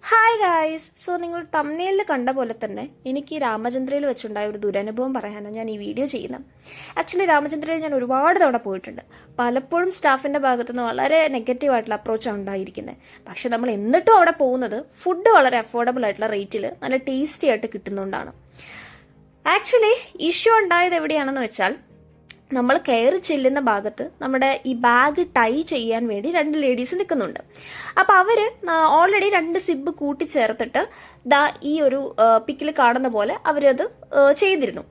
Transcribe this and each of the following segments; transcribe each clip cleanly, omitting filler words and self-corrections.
Hi guys. So നിങ്ങൾ തമ്മിലിൽ കണ്ട പോലെ തന്നെ എനിക്ക് രാമചന്ദ്രയിൽ വെച്ചുണ്ടായ ഒരു ദുരനുഭവം പറയാനാണ് ഞാൻ ഈ വീഡിയോ ചെയ്യുന്നത്. ആക്ച്വലി രാമചന്ദ്രയിൽ ഞാൻ ഒരുപാട് തവണ പോയിട്ടുണ്ട്. പലപ്പോഴും സ്റ്റാഫിൻ്റെ ഭാഗത്തുനിന്ന് വളരെ നെഗറ്റീവായിട്ടുള്ള അപ്രോച്ചാണ് ഉണ്ടായിരിക്കുന്നത്. പക്ഷെ നമ്മൾ എന്നിട്ടും അവിടെ പോകുന്നത് ഫുഡ് വളരെ അഫോർഡബിൾ ആയിട്ടുള്ള റേറ്റിൽ നല്ല ടേസ്റ്റി ആയിട്ട് കിട്ടുന്നതുകൊണ്ടാണ്. ആക്ച്വലി ഇഷ്യൂ ഉണ്ടായത് എവിടെയാണെന്ന് വെച്ചാൽ, നമ്മൾ കയറി ചെല്ലുന്ന ഭാഗത്ത് നമ്മുടെ ഈ ബാഗ് ടൈ ചെയ്യാൻ വേണ്ടി രണ്ട് ലേഡീസ് നിൽക്കുന്നുണ്ട്. അപ്പോൾ അവർ ഓൾറെഡി രണ്ട് സിബ് കൂട്ടിച്ചേർത്തിട്ട് ദാ ഈ ഒരു പിക്കിൽ കാണുന്ന പോലെ അവരത് ചെയ്തിരുന്നു.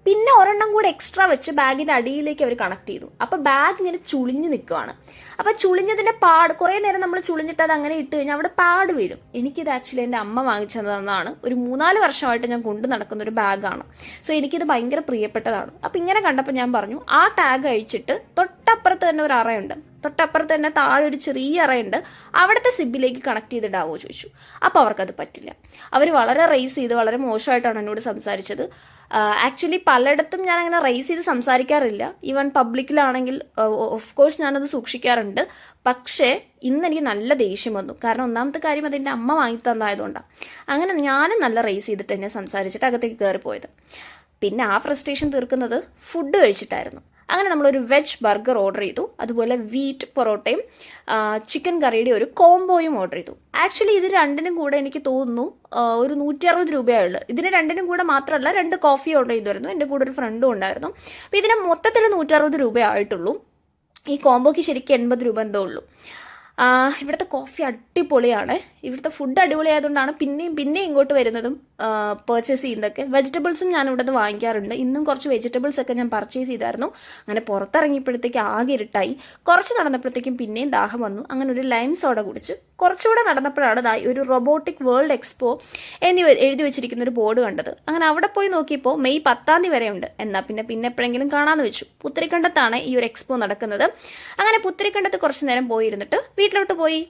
പിന്നെ ഒരെണ്ണം കൂടെ എക്സ്ട്രാ വെച്ച് ബാഗിൻ്റെ അടിയിലേക്ക് അവർ കണക്ട് ചെയ്തു. അപ്പോൾ ബാഗ് ഇങ്ങനെ ചുളിഞ്ഞ് നിൽക്കുകയാണ്. അപ്പോൾ ചുളിഞ്ഞതിൻ്റെ പാട് കുറേ നേരം നമ്മൾ ചുളിഞ്ഞിട്ട് അത് അങ്ങനെ ഇട്ട് കഴിഞ്ഞാൽ അവിടെ പാട് വീഴും. എനിക്കിത് ആക്ച്വലി എൻ്റെ അമ്മ വാങ്ങിച്ചു തന്നതാണ്. ഒരു 3-4 വർഷമായിട്ട് ഞാൻ കൊണ്ടു നടക്കുന്ന ഒരു ബാഗാണ്. സോ എനിക്കിത് ഭയങ്കര പ്രിയപ്പെട്ടതാണ്. അപ്പോൾ ഇങ്ങനെ കണ്ടപ്പോൾ ഞാൻ പറഞ്ഞു, ആ ടാഗ് അഴിച്ചിട്ട് തൊട്ടപ്പുറത്ത് തന്നെ ഒരു അറയുണ്ട്, തൊട്ടപ്പുറത്ത് തന്നെ താഴെ ഒരു ചെറിയ അറയുണ്ട്, അവിടുത്തെ സിബിലേക്ക് കണക്ട് ചെയ്തിടാവോ ചോദിച്ചു. അപ്പോൾ അവർക്കത് പറ്റില്ല. അവർ വളരെ റേസ് ചെയ്ത് വളരെ മോശമായിട്ടാണ് എന്നോട് സംസാരിച്ചത്. ആക്ച്വലി പലയിടത്തും ഞാൻ അങ്ങനെ റേസ് ചെയ്ത് സംസാരിക്കാറില്ല. ഈവൻ പബ്ലിക്കിലാണെങ്കിൽ ഓഫ് കോഴ്സ് ഞാനത് സൂക്ഷിക്കാറുണ്ട്. പക്ഷേ ഇന്ന് എനിക്ക് നല്ല ദേഷ്യം വന്നു. കാരണം ഒന്നാമത്തെ കാര്യം അതെൻ്റെ അമ്മ വാങ്ങി തന്നതായതുകൊണ്ടാണ്. അങ്ങനെ ഞാനും നല്ല റേസ് ചെയ്തിട്ട് തന്നെ സംസാരിച്ചിട്ട് അകത്തേക്ക് കയറിപ്പോയത്. പിന്നെ ആ ഫ്രസ്ട്രേഷൻ തീർക്കുന്നത് ഫുഡ് കഴിച്ചിട്ടായിരുന്നു. അങ്ങനെ നമ്മളൊരു വെജ് ബർഗർ ഓർഡർ ചെയ്തു. അതുപോലെ വീറ്റ് പൊറോട്ടയും ചിക്കൻ കറിയുടെ ഒരു കോംബോയും ഓർഡർ ചെയ്തു. ആക്ച്വലി ഇത് രണ്ടിനും കൂടെ എനിക്ക് തോന്നുന്നു ഒരു 160 രൂപയുള്ളൂ. ഇതിന് രണ്ടിനും കൂടെ മാത്രമല്ല 2 കോഫി ഓർഡർ ചെയ്തിരുന്നു. എൻ്റെ കൂടെ ഒരു ഫ്രണ്ടും ഉണ്ടായിരുന്നു. അപ്പോൾ ഇതിന് മൊത്തത്തിൽ 160 രൂപയായിട്ടുള്ളൂ. ഈ കോംബോയ്ക്ക് ശരിക്കും 80 രൂപ എന്തോ ഉള്ളൂ. ഇവിടുത്തെ കോഫി അടിപൊളിയാണ്. ഇവിടുത്തെ ഫുഡ് അടിപൊളിയായതുകൊണ്ടാണ് പിന്നെയും ഇങ്ങോട്ട് വരുന്നതും പർച്ചേസ് ചെയ്യുന്നതൊക്കെ. വെജിറ്റബിൾസും ഞാൻ ഇവിടെ നിന്ന് വാങ്ങിക്കാറുണ്ട്. ഇന്നും കുറച്ച് വെജിറ്റബിൾസ് ഒക്കെ ഞാൻ പർച്ചേസ് ചെയ്തായിരുന്നു. അങ്ങനെ പുറത്തിറങ്ങിയപ്പോഴത്തേക്ക് ആകെ ഇരുട്ടായി. കുറച്ച് നടന്നപ്പോഴത്തേക്കും പിന്നെയും ദാഹം വന്നു. അങ്ങനെ ഒരു ലൈം സോഡ കുടിച്ച് കുറച്ചുകൂടെ നടന്നപ്പോഴാണ് ഒരു റോബോട്ടിക് വേൾഡ് എക്സ്പോ എന്നിവ എഴുതി വെച്ചിരിക്കുന്ന ഒരു ബോർഡ് കണ്ടത്. അങ്ങനെ അവിടെ പോയി നോക്കിയപ്പോൾ മെയ് 10 വരെ ഉണ്ട്. എന്നാൽ പിന്നെ എപ്പോഴെങ്കിലും കാണാമെന്ന് വെച്ചു. പുത്തരിക്കണ്ടത്താണ് ഈ ഒരു എക്സ്പോ നടക്കുന്നത്. അങ്ങനെ പുത്തരിക്കണ്ടത്ത് കുറച്ച് നേരം പോയിരുന്നിട്ട് വീട്ടിലോട്ട് പോയി.